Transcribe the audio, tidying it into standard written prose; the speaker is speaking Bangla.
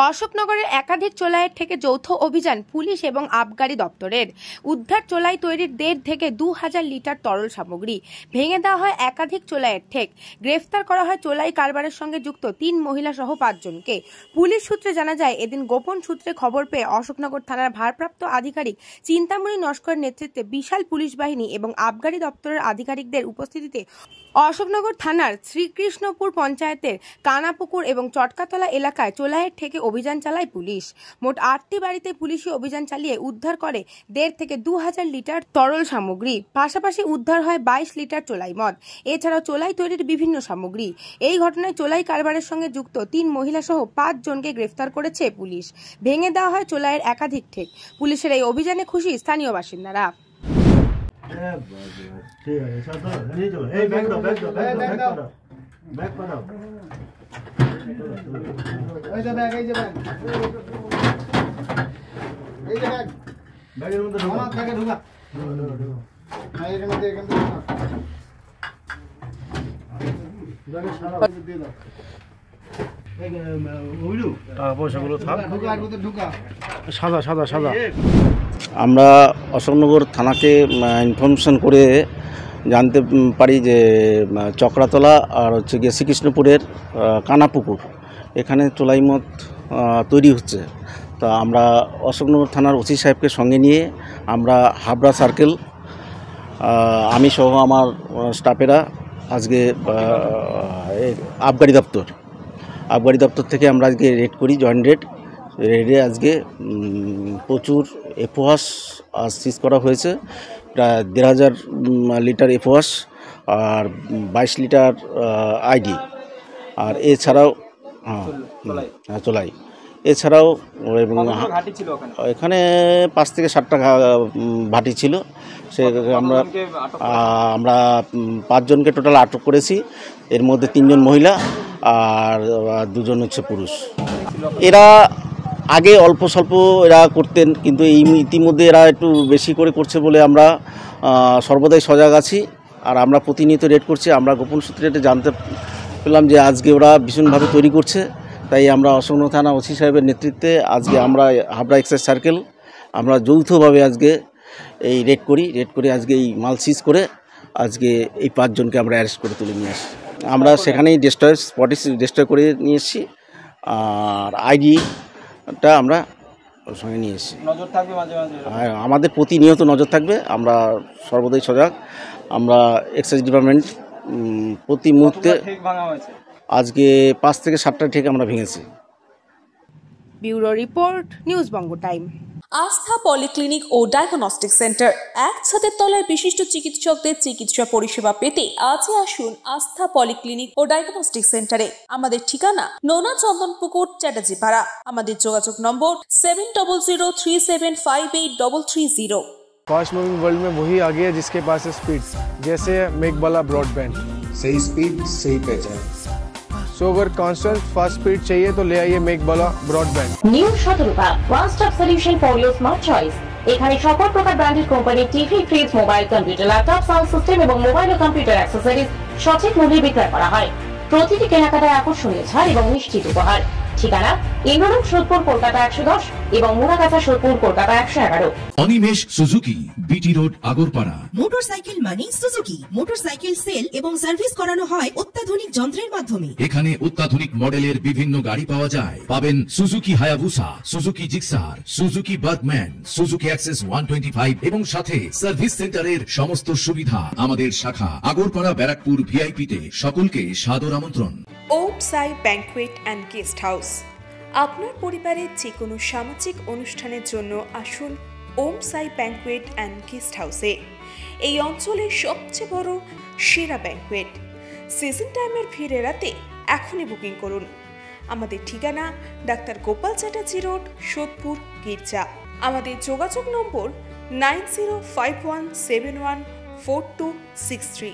অশোকনগরের একাধিক চোলাইয়ের থেকে যৌথ অভিযান পুলিশ এবং আবগারি দপ্তরের। উদ্ধার চোলাই তৈরির 1.5 থেকে 2,000 লিটার তরল সামগ্রী। ভেঙে দেওয়া হয় একাধিক চোলাইয়ের ঠেক। গ্রেফতার করা হয় চোলাই কারবারের সঙ্গে যুক্ত 3 মহিলা সহ 5 জনকে। পুলিশ সূত্রে জানা যায়, এদিন গোপন সূত্রে খবর পেয়ে অশোকনগর থানার ভারপ্রাপ্ত আধিকারিক চিন্তামণি নস্করের নেতৃত্বে বিশাল পুলিশ বাহিনী এবং আবগারি দপ্তরের আধিকারিকদের উপস্থিতিতে অশোকনগর থানার শ্রীকৃষ্ণপুর পঞ্চায়েতের কানাপুকুর এবং চটকাতলা এলাকায় চোলাইয়ের ঠেকে অভিযান চালায় পুলিশ। মোট 8টি বাড়িতে পুলিশি অভিযান চালিয়ে উদ্ধার করে 1.5 থেকে 2,000 লিটার তরল সামগ্রী। পাশাপাশি উদ্ধার হয় 22 লিটার চোলাই মদ, এছাড়াও চোলাই তৈরির বিভিন্ন সামগ্রী। এই ঘটনায় চোলাই কারবারের সঙ্গে যুক্ত 3 মহিলা সহ 5 জনকে গ্রেফতার করেছে পুলিশ। ভেঙে দেওয়া হয় চোলাইয়ের একাধিক ঠেক। পুলিশের এই অভিযানে খুশি স্থানীয় বাসিন্দারা। ঠিক আছে, সব ধরো, নিয়ে চলো। এই ব্যাগ দাও, ব্যাগ দাও, ব্যাগ দাও, ব্যাগ দাও, ব্যাগ পাঠাও। এই যে ব্যাগ, এই যে ব্যাগ, এই যে ব্যাগ, ব্যাগের মধ্যে ঢোকা, আমার ব্যাগে ঢোকা, হ্যাঁ এর মধ্যে, এখান থেকে ঢোকা, ব্যাগে সারা দিয়ে দাও। এই ওইলু টাকা পয়সাগুলো থাক, ঢোকা, এর মধ্যে ঢোকা, সাদা সাদা সাদা। আমরা অশোকনগর থানাকে ইনফরমেশন করে জানতে পারি যে চক্রাতলা আর হচ্ছে গিয়ে শ্রীকৃষ্ণপুরের কানাপুকুর এখানে চোলাই মদ তৈরি হচ্ছে। তা আমরা অশোকনগর থানার ওসি সাহেবকে সঙ্গে নিয়ে আমরা হাবড়া সার্কেল, আমি সহ আমার স্টাফেরা আজকে আবগারি দপ্তর থেকে আমরা আজকে রেড করি, জয়েন্ট রেডে আজকে প্রচুর এফওয়াস সিজ করা হয়েছে। প্রায় 1,500 লিটার এফওয়াস আর 22 লিটার আইডি, আর এছাড়াও চোলাই, এছাড়াও এখানে 5 থেকে 7টা ভাটি ছিল। সে আমরা 5 জনকে টোটাল আটক করেছি। এর মধ্যে 3 জন মহিলা আর 2 জন হচ্ছে পুরুষ। এরা আগে অল্প স্বল্প এরা করতেন, কিন্তু এই ইতিমধ্যে এরা একটু বেশি করে করছে বলে আমরা সর্বদাই সজাগ আছি। আর আমরা প্রতিনিয়ত রেড করছি। আমরা গোপন সূত্রে এটা জানতে পেলাম যে আজকে ওরা ভীষণভাবে তৈরি করছে। তাই আমরা অশোকনগর থানা ওসি সাহেবের নেতৃত্বে আজকে আমরা হাবড়া এক্সাইজ সার্কেল আমরা যৌথভাবে আজকে এই রেড করি আজকে এই মাল সিজ করে আজকে এই 5 জনকে আমরা অ্যারেস্ট করে তুলে নিয়ে আসি। আমরা সেখানেই ডিস্ট্রয় করে নিয়ে এসেছি। আর আইডিটা আমরা সঙ্গে নিয়ে এসেছি। নজর থাকবে মাঝে মাঝে, আমাদের প্রতিনিয়ত নজর থাকবে। আমরা সর্বদাই সজাগ। আমরা এক্সাইজ ডিপার্টমেন্ট প্রতি মুহূর্তে আজকে 5 থেকে 7টা ঠেক আমরা ভেঙেছি। ব্যুরো রিপোর্ট, নিউজ বঙ্গ টাইম। আস্থা পলিক্লিনিক ও ডায়াগনস্টিক সেন্টার, এক ছাদের তলায় বিশিষ্ট চিকিৎসকদের চিকিৎসা পরিষেবা পেতে আজই আসুন আস্থা পলিক্লিনিক ও ডায়াগনস্টিক সেন্টারে। আমাদের ঠিকানা নোনা চন্দনপুকুর, চ্যাটার্জিপাড়া। আমাদের যোগাযোগ নম্বর 7003758330। फास्ट मूविंग वर्ल्ड में वही आ गया जिसके पास है स्पीड, जैसे मेघबाला ब्रॉडबैंड। सही स्पीड, सही पहचान। सो अगर कांस्टेंट फास्ट स्पीड चाहिए तो ले आइए Meghbala broadband. New Shatarupa one stop solution for your smart choice. এখানে সকল প্রকার ব্র্যান্ডেড কোম্পানির TV, fridge, mobile, computer, laptop, sound system এবং মোবাইল ও কম্পিউটার অ্যাক্সেসরিজ সঠিক মূল্যে বিক্রয় করা হয়। প্রতিটি কেনাকাটায় আকর্ষণীয় ছাড় এবং নিশ্চিত উপহার। ঠিকানা ইন্দ্রনগর, সোদপুর, কলকাতা 110 এবং Muragachha, Sodepur, Kolkata 111। Animesh Suzuki, BT road, Agarpara. Motorcycle মানে সুজুকি। মোটরসাইকেল সেল এবং সার্ভিস করানো হয় অত্যাধুনিক যন্ত্রের মাধ্যমে। এখানে অত্যাধুনিক মডেলের বিভিন্ন গাড়ি পাওয়া যায়। পাবেন Suzuki Hayabusa, Suzuki Gixxer, Suzuki Bergman, Suzuki access 125 এবং সাথে সার্ভিস সেন্টারের সমস্ত সুবিধা। আমাদের শাখা আগরপাড়া, ব্যারাকপুর ভিআইপি তে। সকলকে সাদর আমন্ত্রণ। ওম সাই ব্যাংকুয়েট অ্যান্ড গেস্ট হাউস। আপনার পরিবারের যে কোনো সামাজিক অনুষ্ঠানের জন্য আসুন ওম সাই ব্যাংকুয়েট অ্যান্ড গেস্ট হাউসে। এই অঞ্চলের সবচেয়ে বড় সেরা ব্যাংকুয়েট। সিজন টাইমের ভিড় এড়াতে এখনই বুকিং করুন। আমাদের ঠিকানা ডাক্তার গোপাল চ্যাটার্জি রোড, সোদপুর, গির্জা। আমাদের যোগাযোগ নম্বর 9051714263।